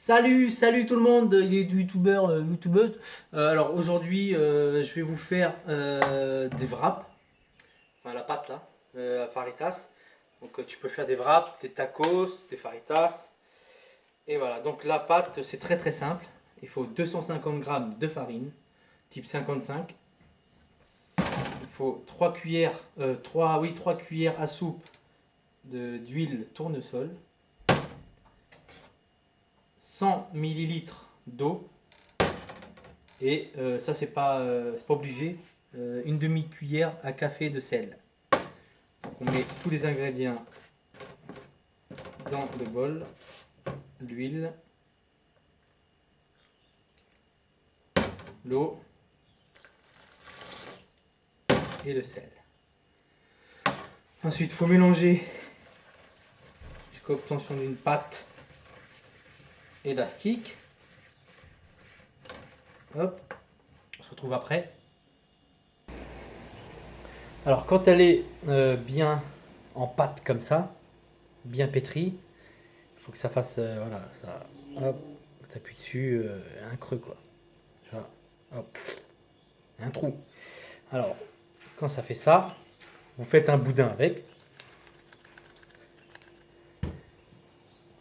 Salut tout le monde, il est youtubeur, youtubeuse. Alors aujourd'hui, je vais vous faire des wraps, enfin la pâte là, à faritas. Donc tu peux faire des wraps, des tacos, des faritas. Et voilà, donc la pâte c'est très simple. Il faut 250 grammes de farine, type 55. Il faut 3 cuillères, 3 cuillères à soupe d'huile tournesol, 100 millilitres d'eau. Et ça, c'est pas obligé. Une demi-cuillère à café de sel. Donc, on met tous les ingrédients dans le bol. L'huile, l'eau et le sel. Ensuite, il faut mélanger jusqu'à l'obtention d'une pâte élastique. Hop, on se retrouve après. Alors quand elle est bien en pâte comme ça, bien pétrie, il faut que ça fasse, voilà, ça, hop, t'appuies dessus, un creux quoi. Ça, hop, un trou. Alors, quand ça fait ça, vous faites un boudin avec.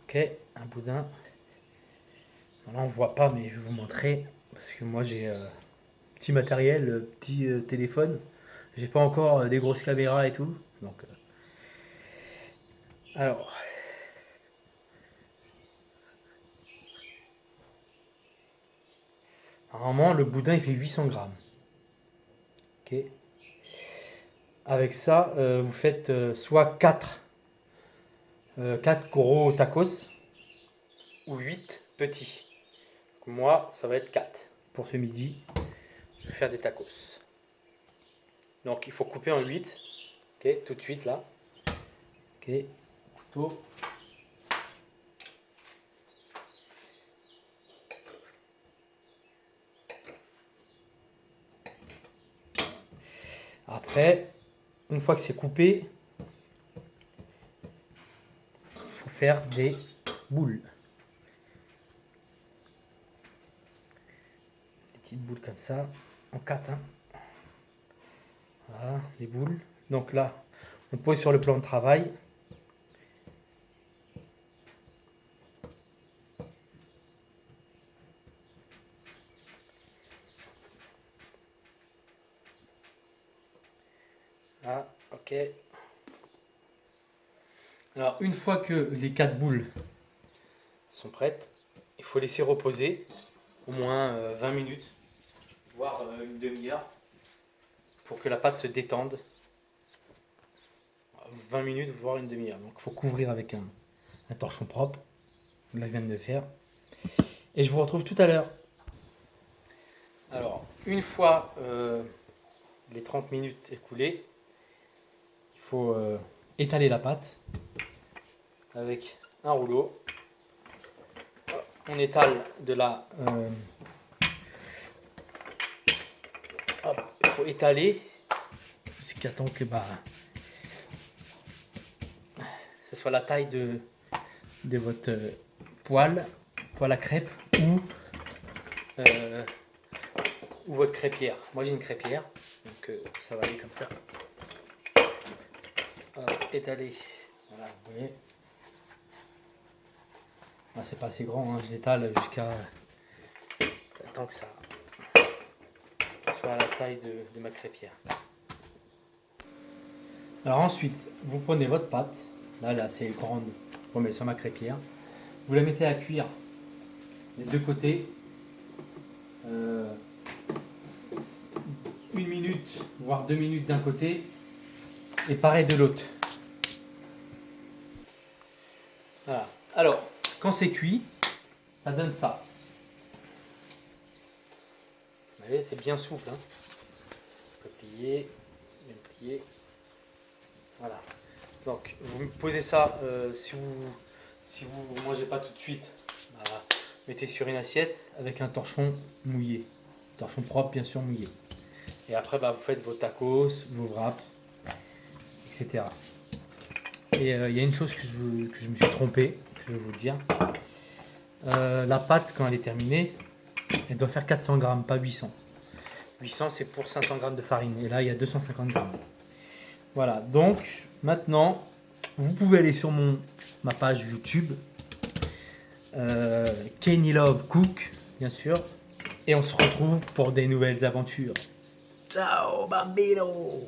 Ok, un boudin. Là on voit pas, mais je vais vous montrer parce que moi j'ai petit matériel, petit téléphone. J'ai pas encore des grosses caméras et tout, donc. Alors. Normalement, le boudin il fait 800 grammes. Ok. Avec ça, vous faites soit 4 gros tacos ou 8 petits. Moi, ça va être 4. Pour ce midi, je vais faire des tacos. Donc, il faut couper en 8. Ok, tout de suite là. Ok, couteau. Après, une fois que c'est coupé, il faut faire des boules. Des petites boules comme ça, en 4. Hein. Voilà, des boules. Donc là, on pose sur le plan de travail. Ah, ok. Alors, une fois que les 4 boules sont prêtes, il faut laisser reposer au moins 20 minutes, voire une demi-heure, pour que la pâte se détende. 20 minutes, voire une demi-heure. Donc, il faut couvrir avec un torchon propre. Là, je viens de le faire. Et je vous retrouve tout à l'heure. Alors, une fois les 30 minutes écoulées, il faut étaler la pâte avec un rouleau. On étale de la... hop, il faut étaler jusqu'à temps que ça soit la taille de votre poêle à crêpe euh, ou votre crêpière. Moi j'ai une crêpière, donc ça va aller comme ça. Étaler. Voilà, vous voyez. Là c'est pas assez grand, hein. Je l'étale jusqu'à tant que ça soit à la taille de ma crêpière. Alors ensuite, vous prenez votre pâte. Là c'est grande. Vous mettez sur ma crêpière. Vous la mettez à cuire des deux côtés. 1 minute, voire 2 minutes d'un côté. Et pareil de l'autre. Voilà. Alors, quand c'est cuit, ça donne ça. Vous voyez, c'est bien souple. Hein. On peut plier, bien plier. Voilà. Donc, vous posez ça, si vous ne mangez pas tout de suite, mettez sur une assiette avec un torchon mouillé. Torchon propre, bien sûr, mouillé. Et après, vous faites vos tacos, vos wraps, etc. Et il y a une chose que je me suis trompé, que je vais vous dire. la pâte, quand elle est terminée, elle doit faire 400 grammes, pas 800. 800, c'est pour 500 grammes de farine. Et là, il y a 250 grammes. Voilà, donc maintenant, vous pouvez aller sur ma page YouTube, Kenny Love Cook, bien sûr. Et on se retrouve pour des nouvelles aventures. Ciao, bambino!